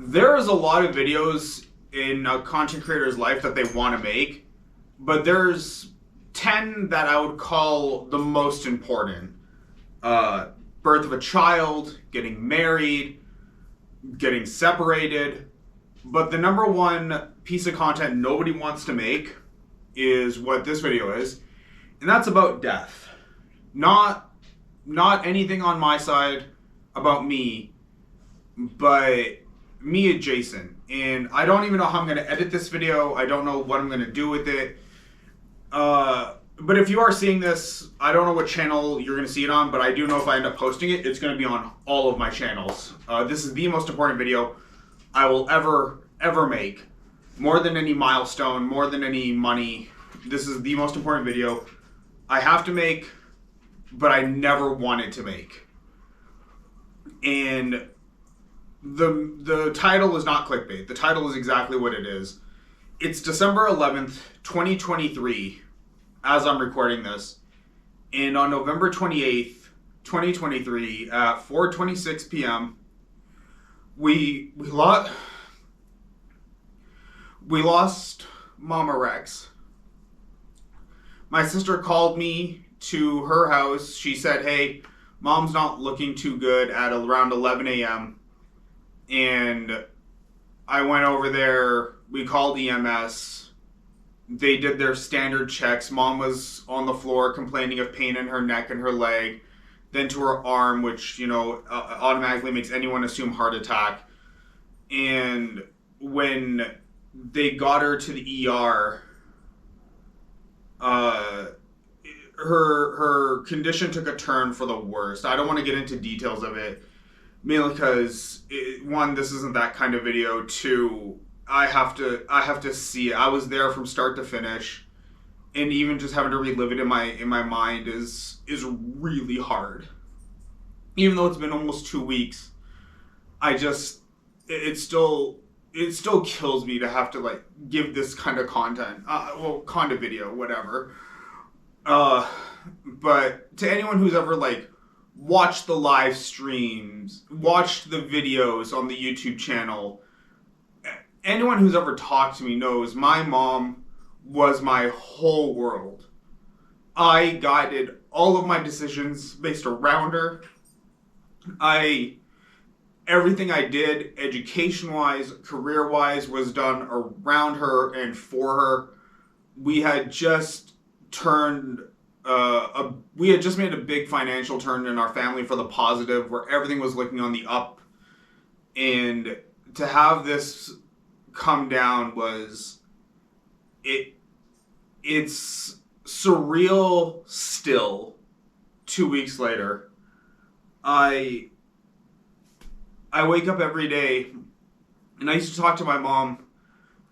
There is a lot of videos in a content creator's life that they want to make, but there's 10 that I would call the most important. Birth of a child, getting married, getting separated. But the number one piece of content nobody wants to make is what this video is, and that's about death. Not anything on my side about me, but me adjacent. And I don't even know how I'm going to edit this video. I don't know what I'm going to do with it. But if you are seeing this, I don't know what channel you're going to see it on, but I do know if I end up posting it, it's going to be on all of my channels. This is the most important video I will ever make. More than any milestone, more than any money. This is the most important video I have to make, but I never wanted to make. And the title is not clickbait. The title is exactly what it is. It's December 11th, 2023, as I'm recording this. And on November 28th, 2023, at 4:26 p.m., we lost Mama Rex. My sister called me to her house. She said, hey, Mom's not looking too good at around 11 a.m. And I went over there. We called EMS. They did their standard checks. Mom was on the floor complaining of pain in her neck and her leg, then to her arm, which, automatically makes anyone assume heart attack. And when they got her to the ER, her condition took a turn for the worst. I don't want to get into details of it, mainly because, one, this isn't that kind of video. Two, I have to see it. I was there from start to finish, and even just having to relive it in my mind is really hard. Even though it's been almost 2 weeks, it still kills me to have to give this kind of content, kind of video, whatever. But to anyone who's ever watched the live streams, watched the videos on the YouTube channel, anyone who's ever talked to me knows my mom was my whole world. I guided all of my decisions based around her. Everything I did, education-wise, career-wise, was done around her and for her. We had just made a big financial turn in our family for the positive, where everything was looking on the up. And to have this come down it's surreal still. 2 weeks later, I wake up every day, and I used to talk to my mom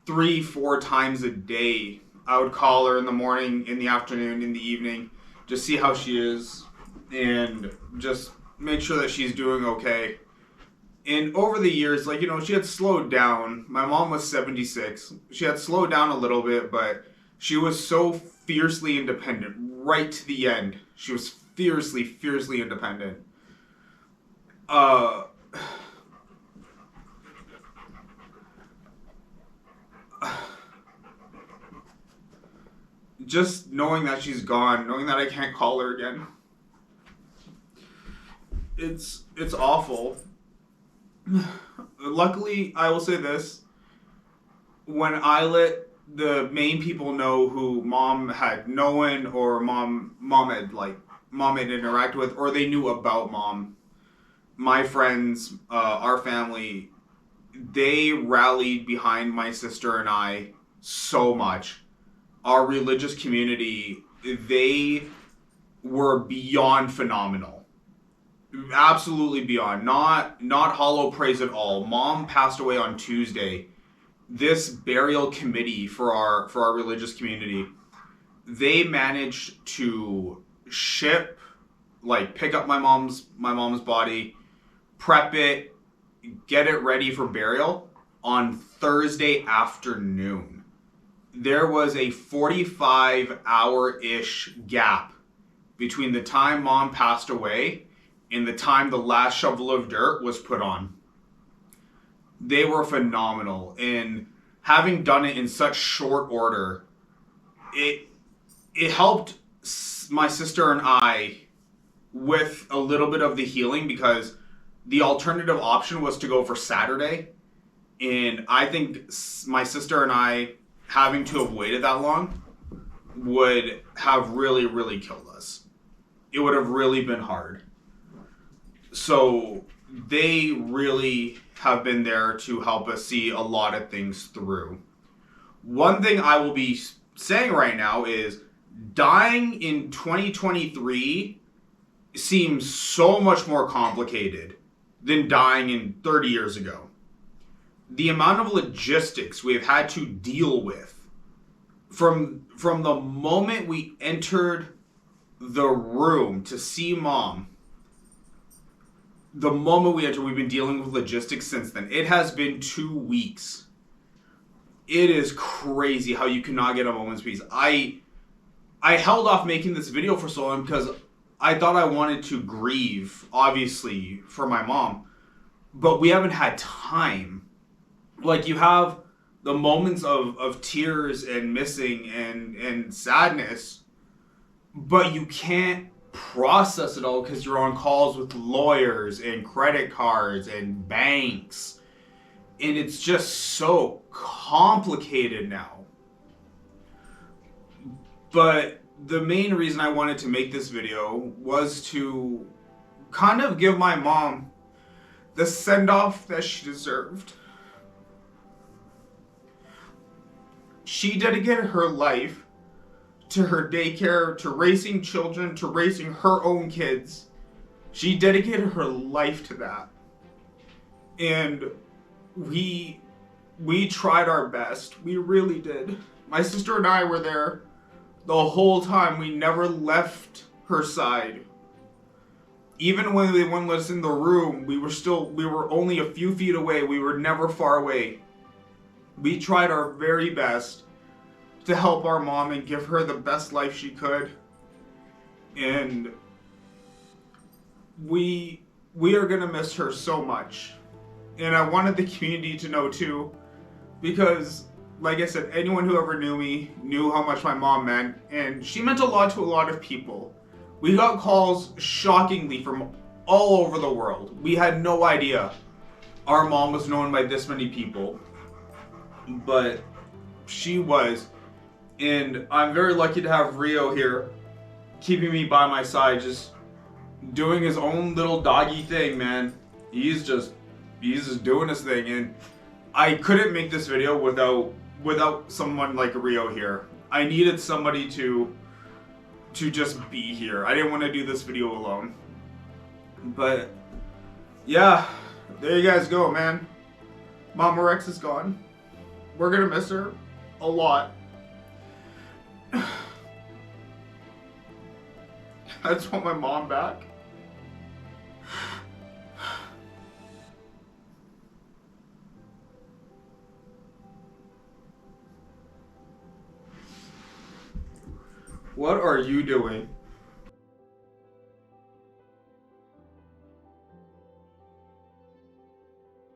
3-4 times a day. I would call her in the morning, in the afternoon, in the evening, just see how she is, and just make sure that she's doing okay. And over the years, she had slowed down. My mom was 76. She had slowed down a little bit, but she was so fiercely independent right to the end. She was fiercely independent. Just knowing that she's gone, knowing that I can't call her again, it's awful. Luckily, I will say this: when I let the main people know who mom had known, or mom had interacted with, or they knew about mom, my friends, our family, they rallied behind my sister and I so much. Our religious community, they were beyond phenomenal. Absolutely beyond. Not hollow praise at all. Mom passed away on Tuesday. This burial committee for our religious community, they managed to pick up my mom's body, prep it, get it ready for burial on Thursday afternoon. There was a 45-hour-ish gap between the time mom passed away and the time the last shovel of dirt was put on. They were phenomenal. And having done it in such short order, it helped my sister and I with a little bit of the healing, because the alternative option was to go for Saturday. And I think my sister and I, having to have waited that long, would have really, really killed us. It would have really been hard. So they really have been there to help us see a lot of things through. One thing I will be saying right now is dying in 2023 seems so much more complicated than dying in 30 years ago. The amount of logistics we've had to deal with from the moment we entered the room to see mom, the moment we entered, we've been dealing with logistics since then. It has been 2 weeks. It is crazy how you cannot get a moment's peace. I held off making this video for so long because I thought I wanted to grieve, obviously, for my mom. But we haven't had time. Like, you have the moments of tears and missing and sadness, but you can't process it all because you're on calls with lawyers and credit cards and banks. And it's just so complicated now. But the main reason I wanted to make this video was to kind of give my mom the send-off that she deserved. She dedicated her life to her daycare, to raising children, to raising her own kids. She dedicated her life to that. And we tried our best. We really did. My sister and I were there the whole time. We never left her side. Even when they wouldn't let us in the room, we were only a few feet away. We were never far away. We tried our very best to help our mom and give her the best life she could. And we are gonna miss her so much. And I wanted the community to know too, because like I said, anyone who ever knew me knew how much my mom meant, and she meant a lot to a lot of people. We got calls, shockingly, from all over the world. We had no idea our mom was known by this many people, but she was. And I'm very lucky to have Rio here, keeping me by my side, just doing his own little doggy thing, man. He's just doing his thing, and I couldn't make this video without someone like Rio here. I needed somebody to just be here. I didn't want to do this video alone. But yeah, there you guys go, man. Mama Rex is gone. We're gonna miss her a lot. I just want my mom back. What are you doing?